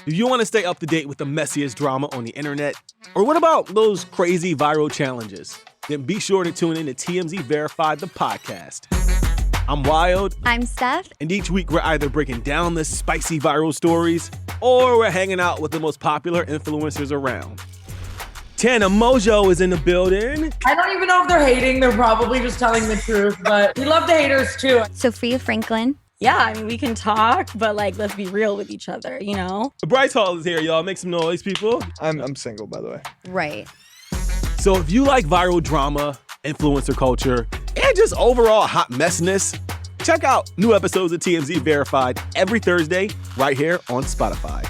Do you want to stay up to date with the messiest drama on the internet? Or what about those crazy viral challenges? Then be sure to tune in to TMZ Verified, the podcast. I'm Wild. I'm Steph. And each week we're either breaking down the spicy viral stories or we're hanging out with the most popular influencers around. Tana Mojo is in the building. I don't even know if they're hating. They're probably just telling the truth, but we love the haters too. Sophia Franklin. Yeah, I mean, we can talk, but let's be real with each other, you know? Bryce Hall is here, y'all. Make some noise, people. I'm single, by the way. Right. So if you like viral drama, influencer culture, and just overall hot messiness, check out new episodes of TMZ Verified every Thursday right here on Spotify.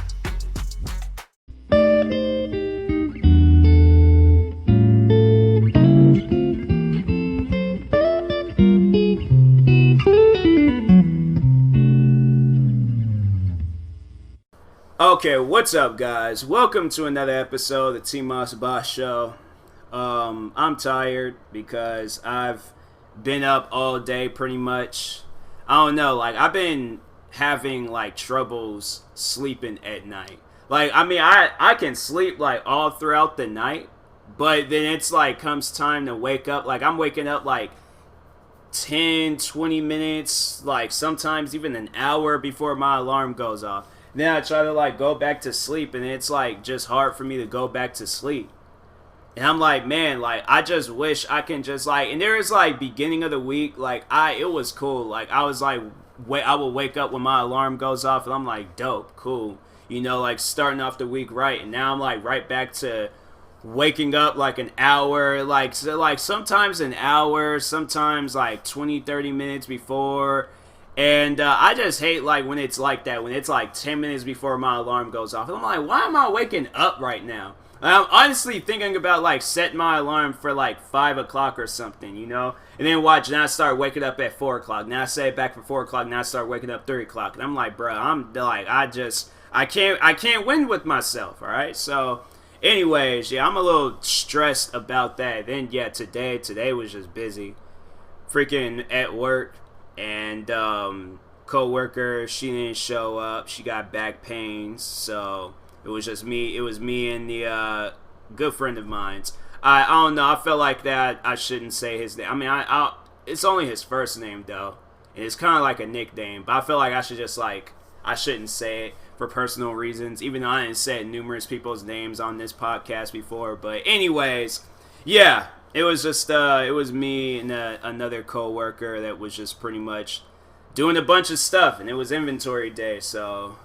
Okay, what's up, guys? Welcome to another episode of the TMossBoss show. I'm tired because I've been up all day pretty much. I don't know, I've been having troubles sleeping at night. I can sleep all throughout the night, but then it's comes time to wake up. I'm waking up 10, 20 minutes, sometimes even an hour before my alarm goes off. Then I try to go back to sleep, and it's just hard for me to go back to sleep. And I'm man, I just wish I can just and there is beginning of the week, it was cool. I was I will wake up when my alarm goes off, and I'm dope, cool. You know, starting off the week right. And now I'm right back to waking up an hour, sometimes an hour, sometimes 20, 30 minutes before. And I just hate when it's like that, when it's 10 minutes before my alarm goes off. And I'm why am I waking up right now? I'm honestly thinking about setting my alarm for 5 o'clock or something, you know? And then watch, now I start waking up at 4 o'clock. Now I set it back for 4 o'clock, now I start waking up 3 o'clock. And I'm bro, I can't win with myself, alright? So, anyways, yeah, I'm a little stressed about that. Then, yeah, today was just busy. Freaking at work. And co-worker, she didn't show up. She got back pains, so it was just me. It was me and the good friend of mine's. I don't know. I felt like that I shouldn't say his name. I mean, it's only his first name though, and it's kind of like a nickname. But I feel like I should just I shouldn't say it for personal reasons, even though I didn't say numerous people's names on this podcast before. But anyways, yeah. It was just, it was me and another co-worker that was just pretty much doing a bunch of stuff, and it was inventory day, so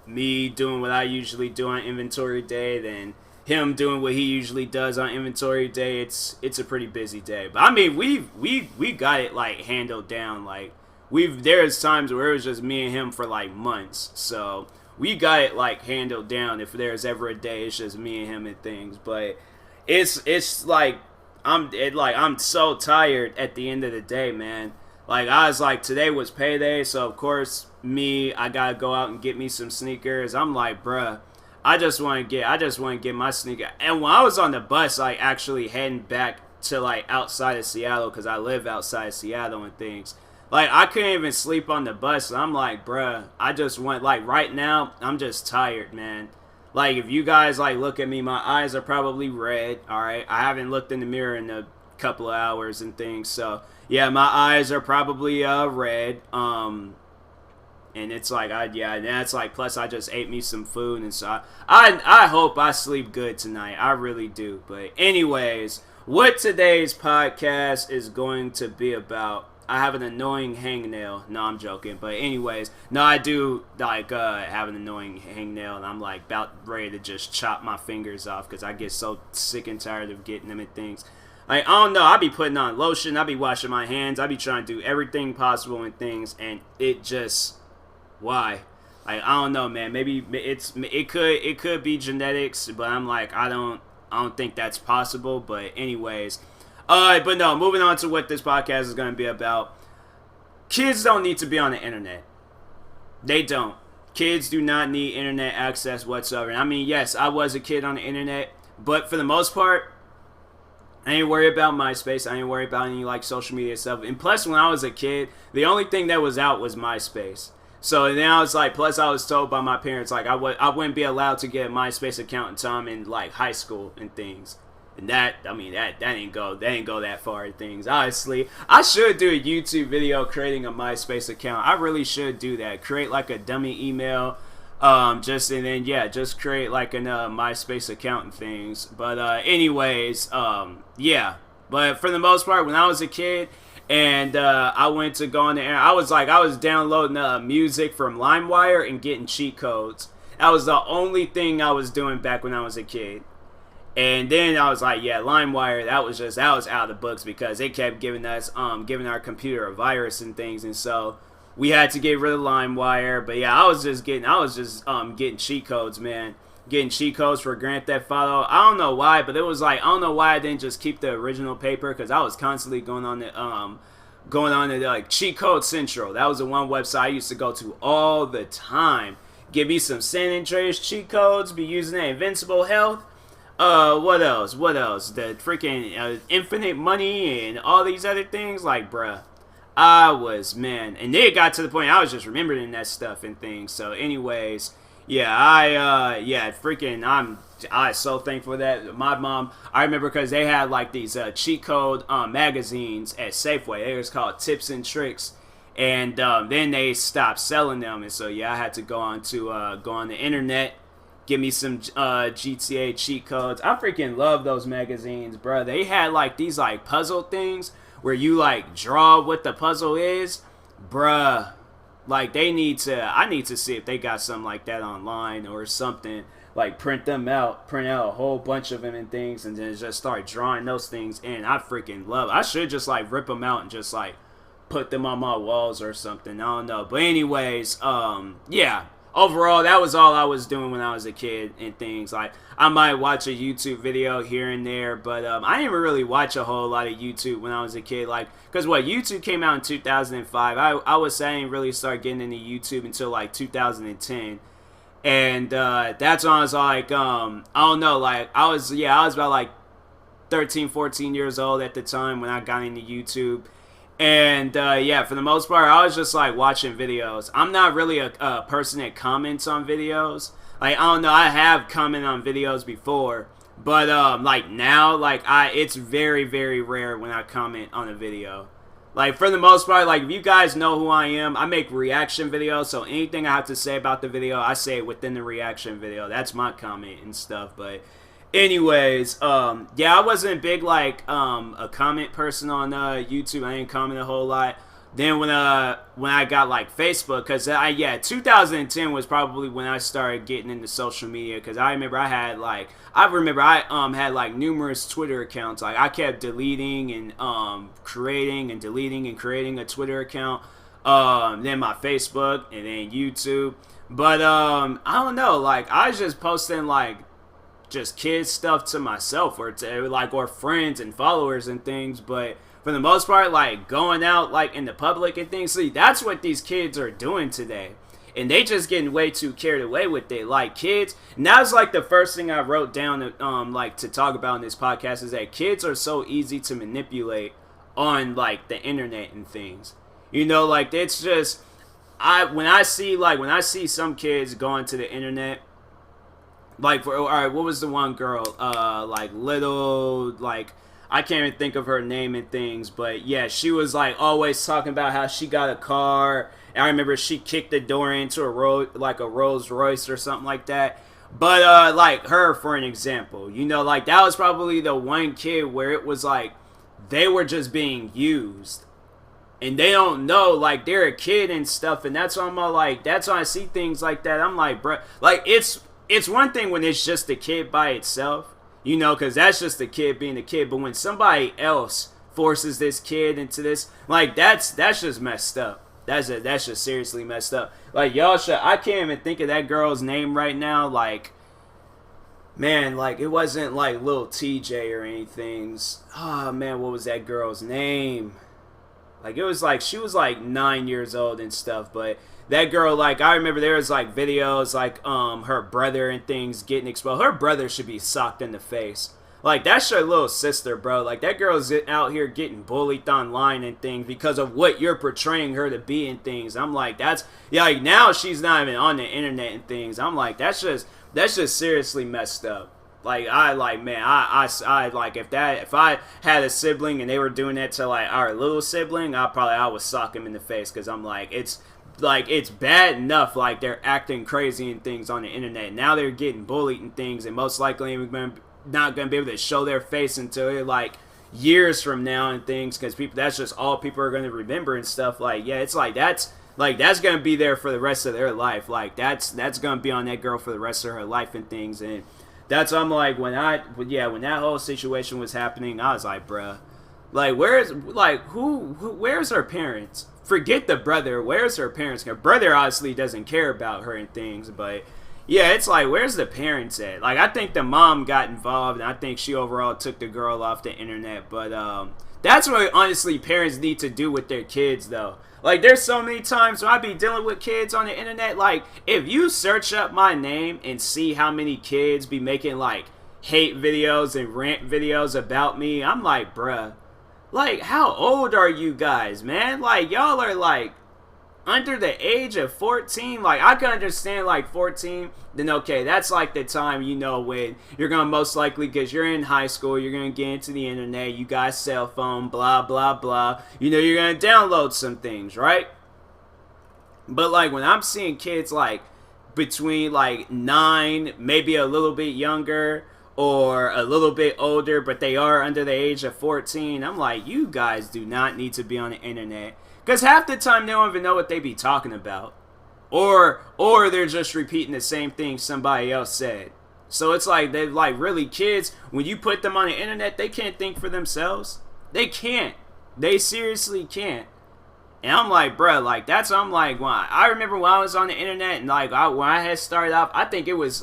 me doing what I usually do on inventory day, then him doing what he usually does on inventory day. It's a pretty busy day, but I mean, we got it handled down. There's times where it was just me and him for months, so we got it handled down. If there's ever a day, it's just me and him and things, but it's I'm so tired at the end of the day, man. I was today was payday, so of course I gotta go out and get me some sneakers. I'm bruh, I just want to get my sneaker. And when I was on the bus, actually heading back to outside of Seattle, because I live outside of Seattle and things. I couldn't even sleep on the bus. I'm bruh, I just want right now. I'm just tired, man. If you guys look at me, my eyes are probably red, alright? I haven't looked in the mirror in a couple of hours and things, so yeah, my eyes are probably red. And it's that's plus I just ate me some food, and so I hope I sleep good tonight. I really do. But anyways, what today's podcast is going to be about, I have an annoying hangnail. No, I'm joking. But anyways, no, I do have an annoying hangnail, and I'm about ready to just chop my fingers off because I get so sick and tired of getting them and things. I don't know. I be putting on lotion. I be washing my hands. I be trying to do everything possible and things, and it just, why? I don't know, man. Maybe it could be genetics, but I'm I don't think that's possible. But anyways. But no, moving on to what this podcast is going to be about. Kids don't need to be on the internet. They don't. Kids do not need internet access whatsoever. I mean, yes, I was a kid on the internet, but for the most part, I ain't worried about MySpace. I ain't worried about any social media stuff. And plus, when I was a kid, the only thing that was out was MySpace. So then I was like, plus I was told by my parents like I wouldn't be allowed to get a MySpace account until I'm in like high school and things. And that didn't go that far in things. Honestly, I should do a YouTube video creating a MySpace account. I really should do that. Create like a dummy email, just create like a MySpace account and things. But anyways, yeah. But for the most part, when I was a kid and I went to go on the air, I was downloading music from LimeWire and getting cheat codes. That was the only thing I was doing back when I was a kid. And then I was like, yeah, LimeWire, that was out of the books because they kept giving our computer a virus and things, and so we had to get rid of LimeWire. But yeah, I was just getting cheat codes, man. Getting cheat codes for Grand Theft Auto. I don't know why, but it was like, I don't know why I didn't just keep the original paper, because I was constantly going on to like Cheat Code Central. That was the one website I used to go to all the time. Give me some San Andreas cheat codes, be using that Invincible Health. What else? The freaking infinite money and all these other things. Like, bruh, and then it got to the point I was just remembering that stuff and things. So, anyways, yeah, I'm so thankful that my mom, I remember because they had like these cheat code magazines at Safeway. They was called Tips and Tricks. And then they stopped selling them. And so, yeah, I had to go on the internet. Give me some GTA cheat codes. I freaking love those magazines, bro. They had like these like puzzle things where you like draw what the puzzle is, bruh. Like I need to see if they got something like that online or something. Like print out a whole bunch of them and things, and then just start drawing those things in. I freaking love it. I should just like rip them out and just like put them on my walls or something. I don't know. But anyways, yeah. Overall, that was all I was doing when I was a kid and things. Like, I might watch a YouTube video here and there, but I didn't really watch a whole lot of YouTube when I was a kid. Like, because YouTube came out in 2005. I didn't really start getting into YouTube until like 2010. And that's when I was like, I don't know, like, I was about like 13, 14 years old at the time when I got into YouTube. And, yeah, for the most part, I was just, like, watching videos. I'm not really a person that comments on videos. Like, I don't know, I have commented on videos before. But, like, now, like, it's very, very rare when I comment on a video. Like, for the most part, like, if you guys know who I am, I make reaction videos. So anything I have to say about the video, I say it within the reaction video. That's my comment and stuff, but... Anyways, yeah, I wasn't big like a comment person on YouTube. I didn't comment a whole lot. Then when I got like Facebook, cause 2010 was probably when I started getting into social media. Cause I remember I had like numerous Twitter accounts. Like I kept deleting and creating a Twitter account. Then my Facebook and then YouTube. But I don't know. Like I was just posting like just kids stuff to myself or friends and followers and things, but for the most part, like going out like in the public and things, see, that's what these kids are doing today, and they just getting way too carried away with it. Like kids, and that was like the first thing I wrote down like to talk about in this podcast, is that kids are so easy to manipulate on like the internet and things. You know, like it's just when I see some kids going to the internet. Like, alright, what was the one girl? Like, little, like, I can't even think of her name and things, but yeah, she was, like, always talking about how she got a car, and I remember she kicked the door into a Rolls Royce or something like that. But, like, her, for an example, you know, like, that was probably the one kid where it was, like, they were just being used. And they don't know, like, they're a kid and stuff, and that's why I'm all, like, that's why I see things like that. I'm like, bro, like, it's one thing when it's just a kid by itself, you know, because that's just a kid being a kid. But when somebody else forces this kid into this, like, that's just messed up. That's just seriously messed up. Like, I can't even think of that girl's name right now. Like, man, like, it wasn't like Lil TJ or anything. Oh, man, what was that girl's name? Like, it was like, she was like 9 years old and stuff, but... That girl, like, I remember there was, like, videos, like, her brother and things getting exposed. Her brother should be socked in the face. Like, that's your little sister, bro. Like, that girl's out here getting bullied online and things because of what you're portraying her to be and things. I'm like, that's, yeah, like, now she's not even on the internet and things. I'm like, that's just seriously messed up. Like, I like like, if I had a sibling and they were doing that to like our little sibling, I would sock him in the face, because I'm like, it's bad enough like they're acting crazy and things on the internet. Now they're getting bullied and things, and most likely we're not gonna be able to show their face until like years from now and things, because that's just all people are gonna remember and stuff. Like, yeah, it's like that's gonna be there for the rest of their life. Like, that's gonna be on that girl for the rest of her life and things. And that's, I'm like, when that whole situation was happening, I was like, bruh, like, where's her parents? Forget the brother, where's her parents? Her brother obviously doesn't care about her and things, but yeah, it's like, where's the parents at? Like, I think the mom got involved, and I think she overall took the girl off the internet, but that's what honestly parents need to do with their kids, though. Like, there's so many times when I be dealing with kids on the internet. Like, if you search up my name and see how many kids be making, like, hate videos and rant videos about me, I'm like, bruh, like, how old are you guys, man? Like, y'all are, like, under the age of 14. Like, I can understand, like, 14, then okay, that's like the time, you know, when you're gonna most likely, because you're in high school, you're gonna get into the internet, you got a cell phone, blah blah blah, you know, you're gonna download some things, right? But like, when I'm seeing kids like between like 9, maybe a little bit younger or a little bit older, but they are under the age of 14, I'm like, you guys do not need to be on the internet. Because half the time they don't even know what they be talking about. Or they're just repeating the same thing somebody else said. So it's like, they're like, really, kids, when you put them on the internet, they can't think for themselves. They can't. They seriously can't. And I'm like, bruh, like, that's, I'm like, I remember when I was on the internet, and like, when I had started off, I think it was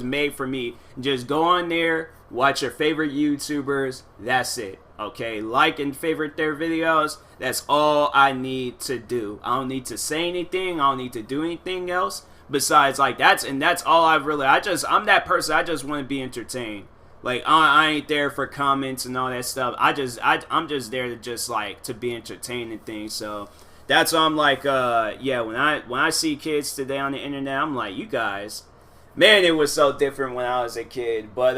made for me. Just go on there, watch your favorite YouTubers, that's it. Okay, like and favorite their videos. That's all I need to do. I don't need to say anything. I don't need to do anything else besides like that's all I'm that person. I just want to be entertained. Like, I ain't there for comments and all that stuff. I'm just there to just like to be entertained and things. So that's why I'm like, yeah. When I see kids today on the internet, I'm like, you guys. Man, it was so different when I was a kid. But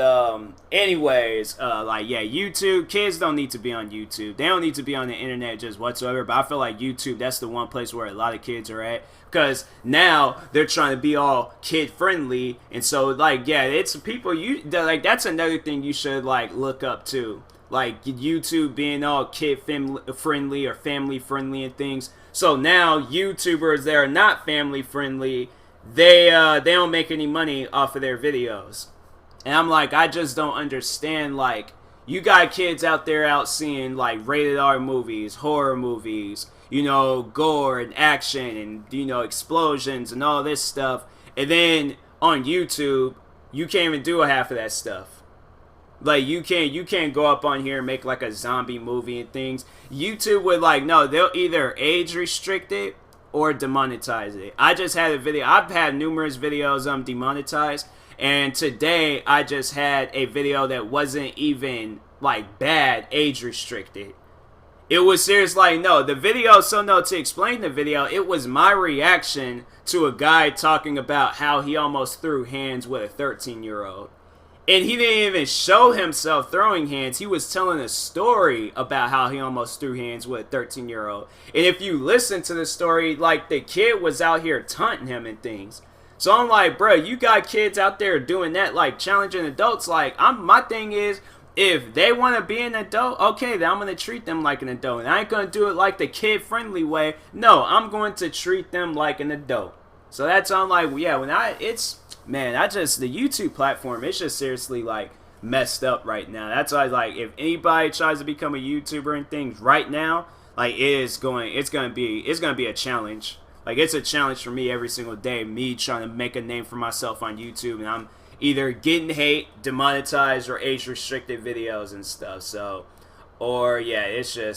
anyways, like, yeah, YouTube, kids don't need to be on YouTube. They don't need to be on the internet just whatsoever. But I feel like YouTube, that's the one place where a lot of kids are at, because now they're trying to be all kid friendly. And so, like, yeah, it's people like, that's another thing you should like look up to, like YouTube being all kid friendly or family friendly and things. So now YouTubers that are not family friendly, they don't make any money off of their videos. And I'm like, I just don't understand. Like, you got kids out there out seeing like rated R movies, horror movies, you know, gore and action and, you know, explosions and all this stuff, and then on YouTube you can't even do half of that stuff. Like, you can't go up on here and make like a zombie movie and things. YouTube would like, no, they'll either age restrict it or demonetize it. I just had a video. I've had numerous videos demonetized, and today I just had a video that wasn't even like bad age restricted. It was serious. Like, no, the video. So no, to explain the video, it was my reaction to a guy talking about how he almost threw hands with a 13-year-old. And he didn't even show himself throwing hands. He was telling a story about how he almost threw hands with a 13-year-old. And if you listen to the story, like, the kid was out here taunting him and things. So I'm like, bro, you got kids out there doing that, like, challenging adults. Like, my thing is, if they want to be an adult, okay, then I'm going to treat them like an adult. And I ain't going to do it like the kid-friendly way. No, I'm going to treat them like an adult. So that's, I'm like, yeah, man, the YouTube platform, it's just seriously like messed up right now. That's why, like, if anybody tries to become a YouTuber and things right now, like, it's gonna be a challenge. Like, it's a challenge for me every single day, me trying to make a name for myself on YouTube, and I'm either getting hate, demonetized, or age restricted videos and stuff. So, or yeah, YouTube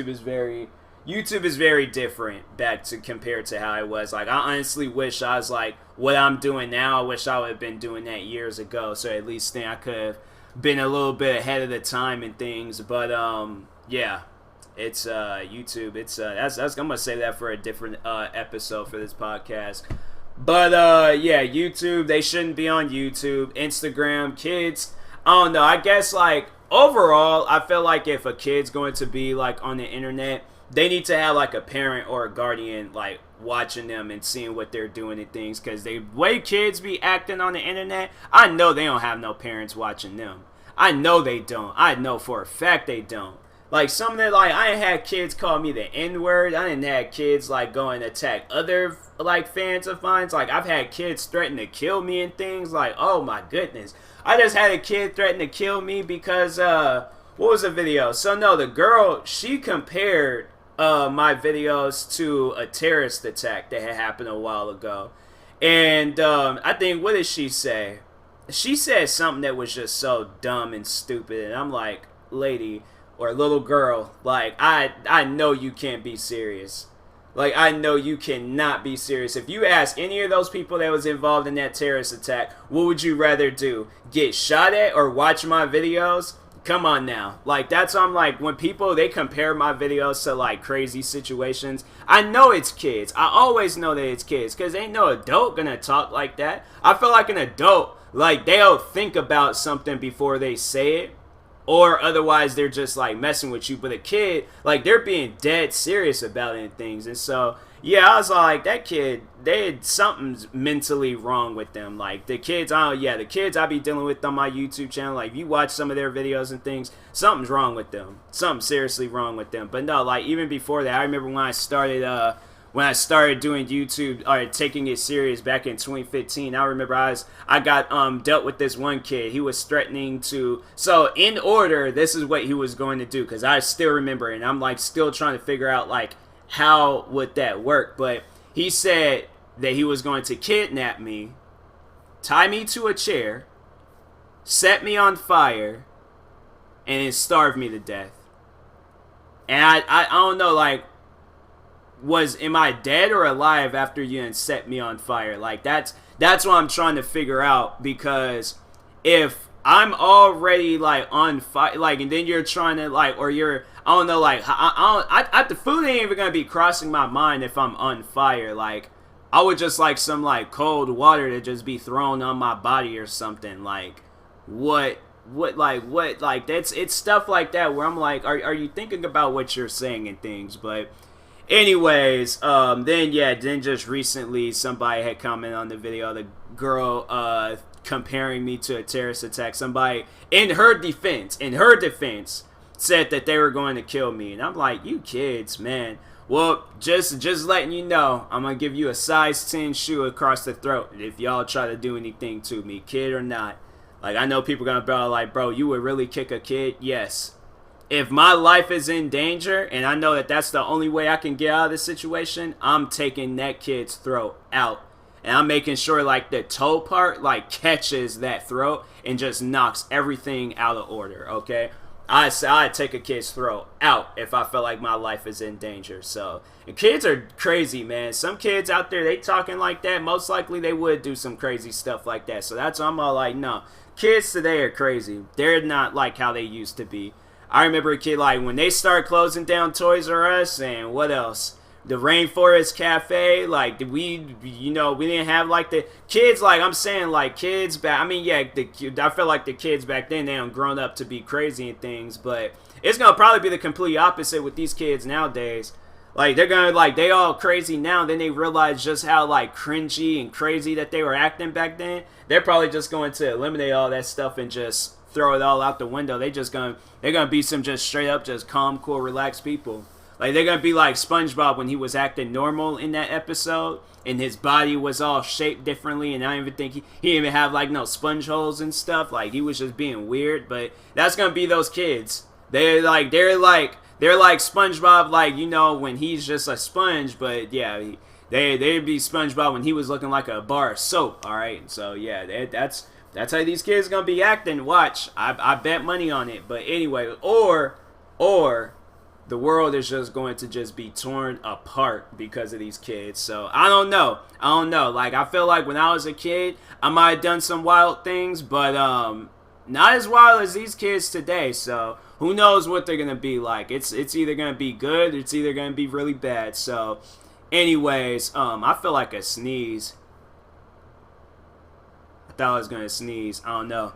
is very, YouTube is very different back to compared to how I was. Like, I honestly wish I was like what I'm doing now. I wish I would have been doing that years ago. So at least then I could have been a little bit ahead of the time and things. But yeah, it's YouTube. It's that's I'm gonna say that for a different episode for this podcast. But yeah, YouTube. They shouldn't be on YouTube. Instagram, kids. I don't know. I guess like overall, I feel like if a kid's going to be like on the internet, they need to have like a parent or a guardian like watching them and seeing what they're doing and things, because the way kids be acting on the internet, I know they don't have no parents watching them. I know they don't. I know for a fact they don't. Like some of the, like, I ain't had kids call me the N-word. I didn't have kids like go and attack other like fans of mine. Like I've had kids threaten to kill me and things. Like, oh my goodness. I just had a kid threaten to kill me because what was the video? So no, the girl, she compared my videos to a terrorist attack that had happened a while ago. And I think, what did she say? She said something that was just so dumb and stupid. And I'm like, lady or little girl, like, I know you can't be serious. Like, I know you cannot be serious. If you ask any of those people that was involved in that terrorist attack, what would you rather do? Get shot at or watch my videos? Come on now. Like, that's why I'm like, when people, they compare my videos to like crazy situations, I know it's kids. I always know that it's kids, because ain't no adult gonna talk like that. I feel like an adult, like, they'll think about something before they say it, or otherwise they're just like messing with you. But a kid, like, they're being dead serious about it and things. And so yeah, I was like, that kid, something's mentally wrong with them. Like, the kids, the kids I be dealing with on my YouTube channel, like, if you watch some of their videos and things, something's wrong with them. Something's seriously wrong with them. But no, like, even before that, I remember when I started doing YouTube, or taking it serious back in 2015, I remember I got dealt with this one kid. He was threatening to, so in order, this is what he was going to do, because I still remember it, and I'm like still trying to figure out like how would that work. But he said that he was going to kidnap me, tie me to a chair, set me on fire, and then starve me to death. And I don't know, like, am I dead or alive after you set me on fire? Like, that's what I'm trying to figure out, because if I'm already like on fire, like, and then you're trying to like, or you're, I don't know, like, the food ain't even gonna be crossing my mind if I'm on fire. Like, I would just like some like cold water to just be thrown on my body or something. Like, what, like, it's stuff like that where I'm like, are you thinking about what you're saying and things? But anyways, then just recently somebody had commented on the video, the girl comparing me to a terrorist attack. Somebody in her defense said that they were going to kill me, and I'm like, you kids, man. Well, just letting you know, I'm gonna give you a size 10 shoe across the throat if y'all try to do anything to me, kid or not. Like, I know people are gonna be like, bro, you would really kick a kid? Yes. If my life is in danger and I know that that's the only way I can get out of this situation, I'm taking that kid's throat out. And I'm making sure like the toe part like catches that throat and just knocks everything out of order, okay? I'd take a kid's throat out if I felt like my life is in danger. So, and kids are crazy, man. Some kids out there, they talking like that. Most likely they would do some crazy stuff like that. So that's why I'm all like, no. Kids today are crazy. They're not like how they used to be. I remember a kid, like, when they started closing down Toys R Us and what else? The Rainforest Cafe, like, we didn't have, like, the kids, like, I'm saying, like, kids back, I mean, yeah, I feel like the kids back then, they done grown up to be crazy and things, but it's gonna probably be the complete opposite with these kids nowadays. Like, they're gonna, like, they all crazy now, then they realize just how, like, cringy and crazy that they were acting back then. They're probably just going to eliminate all that stuff and just throw it all out the window. They're gonna be some just straight up, just calm, cool, relaxed people. Like, they're gonna be like SpongeBob when he was acting normal in that episode, and his body was all shaped differently, and I don't even think he didn't even have like no sponge holes and stuff. Like, he was just being weird. But that's gonna be those kids. They're like SpongeBob, like, you know, when he's just a sponge. But yeah, they'd be SpongeBob when he was looking like a bar of soap. All right, so yeah, that's how these kids gonna be acting. Watch, I bet money on it. But anyway, or the world is just going to just be torn apart because of these kids. So I don't know. Like, I feel like when I was a kid, I might have done some wild things, but not as wild as these kids today. So who knows what they're gonna be like? It's either gonna be good, or it's either gonna be really bad. So anyways, I feel like a sneeze. I thought I was gonna sneeze. I don't know.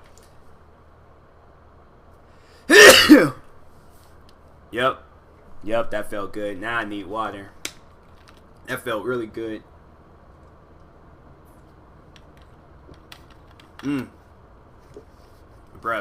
Yep, that felt good. Now I need water. That felt really good. Bruh,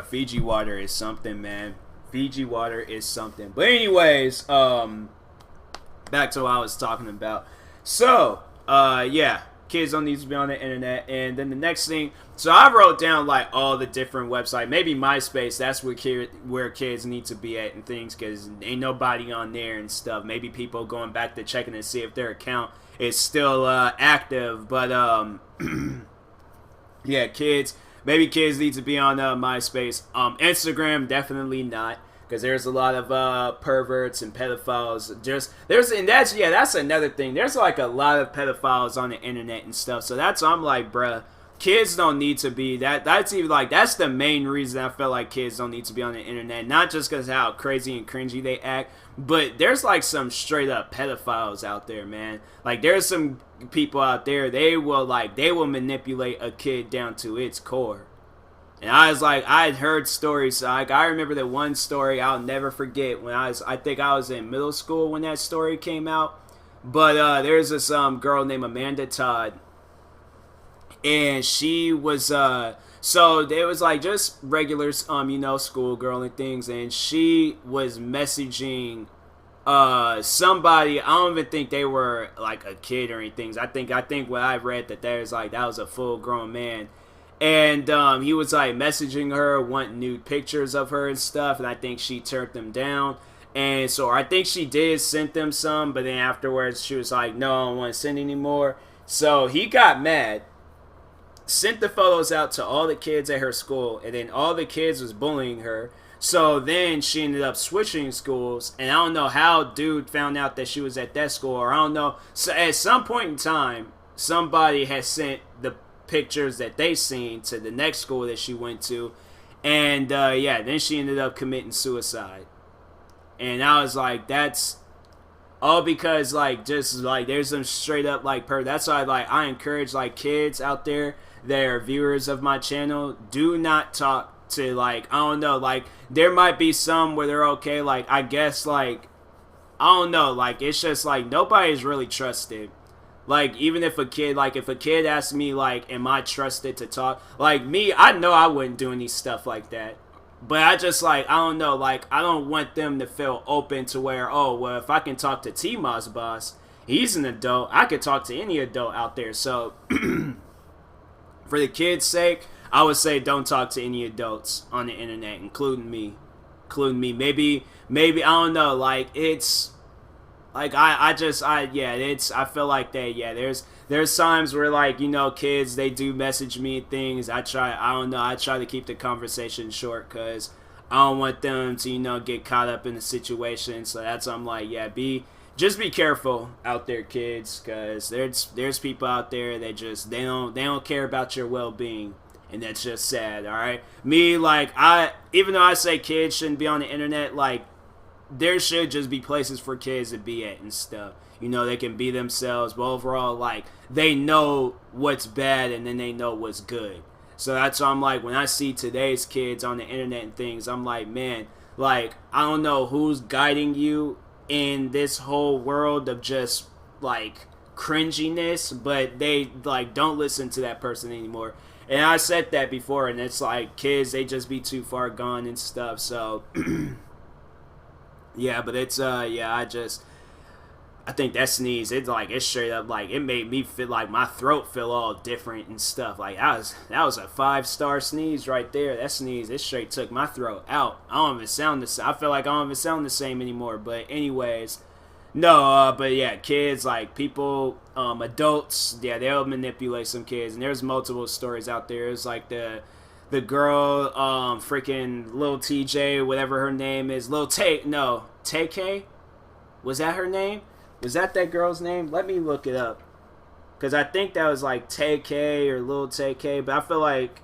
Fiji water is something, man. Fiji water is something. But anyways, back to what I was talking about. So, yeah, kids don't need to be on the internet. And then the next thing, so I wrote down like all the different websites. Maybe MySpace, that's where kids need to be at and things, because ain't nobody on there and stuff. Maybe people going back to checking to see if their account is still active. But yeah, maybe kids need to be on MySpace. Instagram, definitely not, because there's a lot of perverts and pedophiles. That's another thing. There's like a lot of pedophiles on the internet and stuff. So I'm like, bruh, kids don't need to be that's even like, that's the main reason I feel like kids don't need to be on the internet. Not just because how crazy and cringy they act, but there's like some straight up pedophiles out there, man. Like, there's some people out there, they will manipulate a kid down to its core. And I was like, I had heard stories. Like, I remember the one story I'll never forget when I think I was in middle school when that story came out. But there's this girl named Amanda Todd, and she was so it was like just regular school girl and things, and she was messaging somebody. I don't even think they were like a kid or anything. I think what I read that that was a full grown man. And he was like messaging her, wanting nude pictures of her and stuff, and I think she turned them down. And so I think she did send them some, but then afterwards she was like, no, I don't want to send anymore. So he got mad, sent the photos out to all the kids at her school, and then all the kids was bullying her. So then she ended up switching schools, and I don't know how dude found out that she was at that school, or I don't know. So at some point in time, somebody has sent the pictures that they seen to the next school that she went to, and then she ended up committing suicide. And I was like, that's all because there's some straight up that's why I encourage kids out there that are viewers of my channel, do not talk to I don't know, there might be some where they're okay, I guess I don't know, it's just nobody's really trusted. Even if a kid asks me, am I trusted to talk? Me, I know I wouldn't do any stuff like that. But I just, I don't know, I don't want them to feel open to where, oh, well, if I can talk to TMossBoss, he's an adult, I could talk to any adult out there. So, for the kids' sake, I would say don't talk to any adults on the internet, including me. Maybe, I don't know, it's... I feel like there's times where kids, they do message me things. I try to keep the conversation short, because I don't want them to get caught up in the situation. So that's I'm like, just be careful out there, kids, because there's people out there that just they don't care about your well-being, and that's just sad. All right, me even though I say kids shouldn't be on the internet, there should just be places for kids to be at and stuff. They can be themselves, but overall, they know what's bad and then they know what's good. So that's why I'm when I see today's kids on the internet and things, I'm like, man, I don't know who's guiding you in this whole world of just, cringiness, but they, don't listen to that person anymore. And I said that before, and it's kids, they just be too far gone and stuff, so... Yeah, but it's I think that sneeze, it's straight up it made me feel my throat feel all different and stuff. That was a 5-star sneeze right there. That sneeze, it straight took my throat out. I don't even sound the same. I feel like I don't even sound the same anymore. But anyways, no, but yeah, kids, people, adults, yeah, they'll manipulate some kids, and there's multiple stories out there. It's the girl, freaking Lil TJ, whatever her name is, Tay-K? Was that her name? Was that girl's name? Let me look it up. Because I think that was like Tay K or Lil Tay K, but I feel like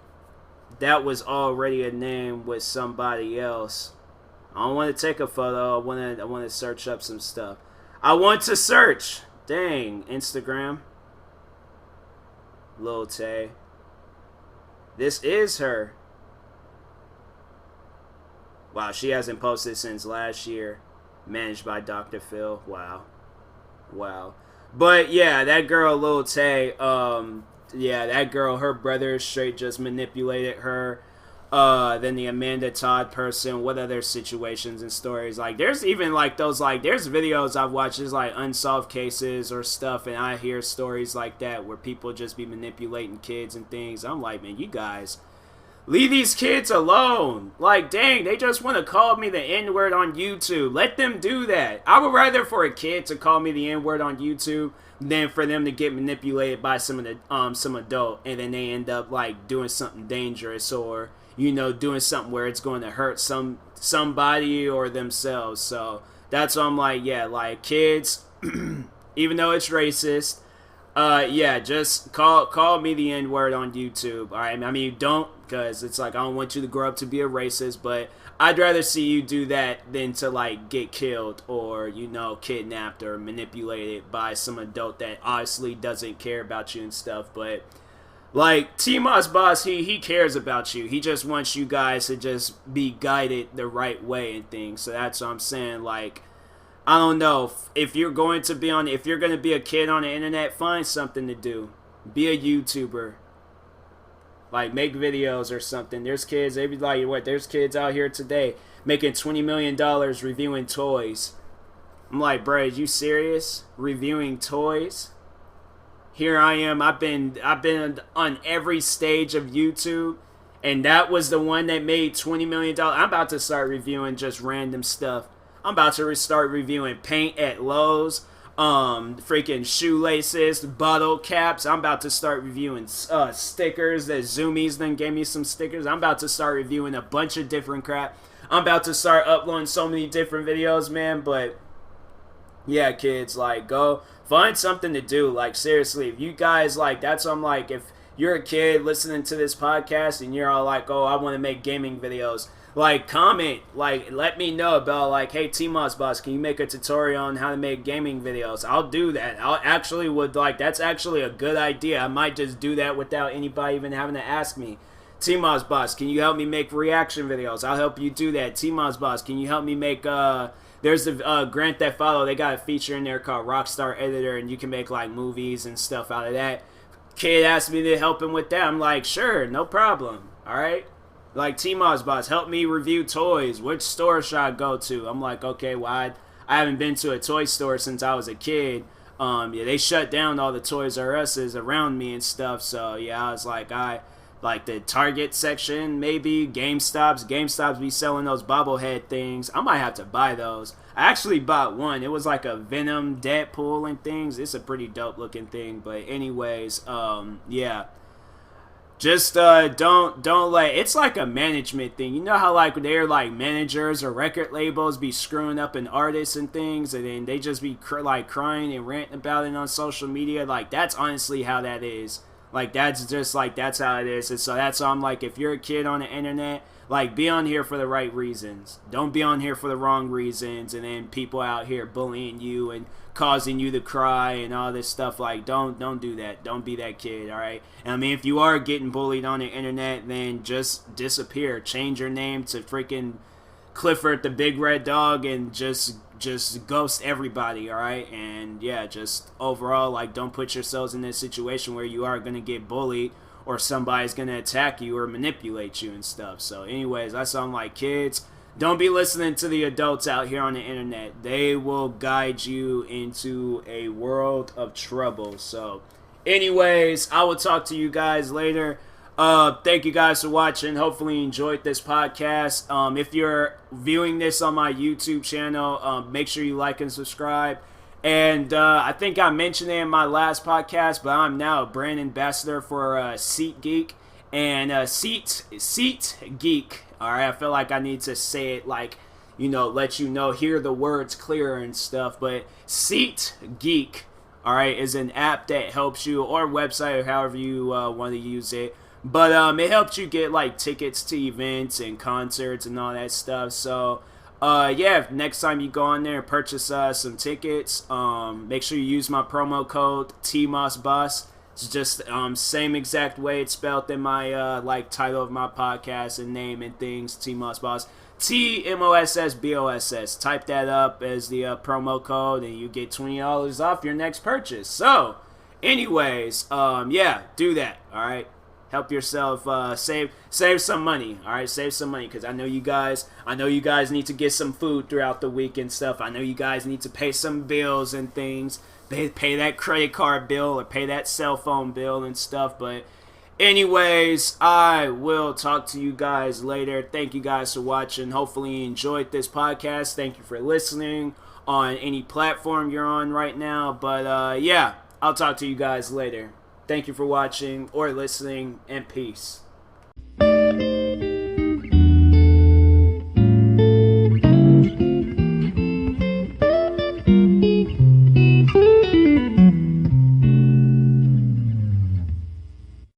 that was already a name with somebody else. I don't want to take a photo. I want to search up some stuff. I want to search. Dang, Instagram. Lil Tay. This is her. Wow, she hasn't posted since last year. Managed by Dr. Phil. Wow. But yeah, that girl Lil Tay, that girl, her brother straight just manipulated her. Then the Amanda Todd person, what other situations and stories? Like, there's even like those, like, there's videos I've watched, there's like unsolved cases or stuff, and I hear stories like that where people just be manipulating kids and things. I'm like, man, you guys, leave these kids alone. Like, dang, they just want to call me the N-word on YouTube. Let them do that. I would rather for a kid to call me the N-word on YouTube than for them to get manipulated by some adult, and then they end up like doing something dangerous, or doing something where it's going to hurt somebody or themselves. So that's why I'm like, yeah, like, kids, even though it's racist, just call me the N-word on YouTube. All right, I mean, you don't, because it's like, I don't want you to grow up to be a racist, but I'd rather see you do that than to like get killed or kidnapped or manipulated by some adult that obviously doesn't care about you and stuff. But like, TMossBoss, he cares about you. He just wants you guys to just be guided the right way and things. So that's what I'm saying. Like, I don't know, if you're going to be a kid on the internet, find something to do. Be a YouTuber. Like, make videos or something. There's kids, they be like, there's kids out here today making $20 million reviewing toys. I'm like, bro, are you serious? Reviewing toys? Here I am. I've been on every stage of YouTube, and that was the one that made $20 million. I'm about to start reviewing just random stuff. I'm about to start reviewing paint at Lowe's, freaking shoelaces, bottle caps. I'm about to start reviewing stickers that Zoomies then gave me some stickers. I'm about to start reviewing a bunch of different crap. I'm about to start uploading so many different videos, man. But yeah, kids, like, go find something to do. Like, seriously, if you guys, like, that's what I'm like, if you're a kid listening to this podcast and you're all like, oh, I want to make gaming videos, like, comment, like, let me know about, like, hey, TMossBoss, can you make a tutorial on how to make gaming videos? I'll do that. That's actually a good idea. I might just do that without anybody even having to ask me. TMossBoss, can you help me make reaction videos? I'll help you do that. TMossBoss, can you help me make, there's the Grand Theft Auto, they got a feature in there called Rockstar Editor, and you can make, like, movies and stuff out of that. Kid asked me to help him with that. I'm like, sure, no problem, all-right? Like, TMossBoss, help me review toys. Which store should I go to? I'm like, okay, well, I haven't been to a toy store since I was a kid. They shut down all the Toys R Us's around me and stuff. So, yeah, I was like, like the Target section, maybe GameStop's be selling those bobblehead things. I might have to buy those. I actually bought one. It was like a Venom Deadpool and things. It's a pretty dope looking thing. But anyways, yeah. Just don't let, it's like a management thing. You know how like they're like managers or record labels be screwing up an artist and things, and then they just be like crying and ranting about it on social media. Like, that's honestly how that is. Like, that's just like, that's how it is. And so that's why I'm like, if you're a kid on the internet, like, be on here for the right reasons. Don't be on here for the wrong reasons, and then people out here bullying you and causing you to cry and all this stuff. Like, don't do that. Don't be that kid, all right? And I mean, if you are getting bullied on the internet, then just disappear. Change your name to freaking Clifford the Big Red Dog and just ghost everybody, all right? And yeah, just overall, like, don't put yourselves in this situation where you are going to get bullied or somebody's going to attack you or manipulate you and stuff. So anyways, that's why I'm like, kids, don't be listening to the adults out here on the internet. They will guide you into a world of trouble. So anyways, I will talk to you guys later. Thank you guys for watching. Hopefully you enjoyed this podcast. If you're viewing this on my YouTube channel, make sure you like and subscribe. And I think I mentioned it in my last podcast, but I'm now a brand ambassador for SeatGeek and SeatGeek. All right, I feel like I need to say it like let you know, hear the words clearer and stuff. But SeatGeek, all right, is an app that helps you, or website, or however you want to use it. But it helps you get like tickets to events and concerts and all that stuff. So yeah, next time you go on there and purchase some tickets, make sure you use my promo code TMossBoss. It's just same exact way it's spelled in my like title of my podcast and name and things, TMossBoss. TMossBoss. Type that up as the promo code and you get $20 off your next purchase. So, anyways, yeah, do that. All right. Help yourself save some money. All right, save some money, because I know you guys need to get some food throughout the week and stuff. I know you guys need to pay some bills and things. Pay that credit card bill or pay that cell phone bill and stuff. But anyways, I will talk to you guys later. Thank you guys for watching. Hopefully you enjoyed this podcast. Thank you for listening on any platform you're on right now. But yeah, I'll talk to you guys later. Thank you for watching or listening, and peace.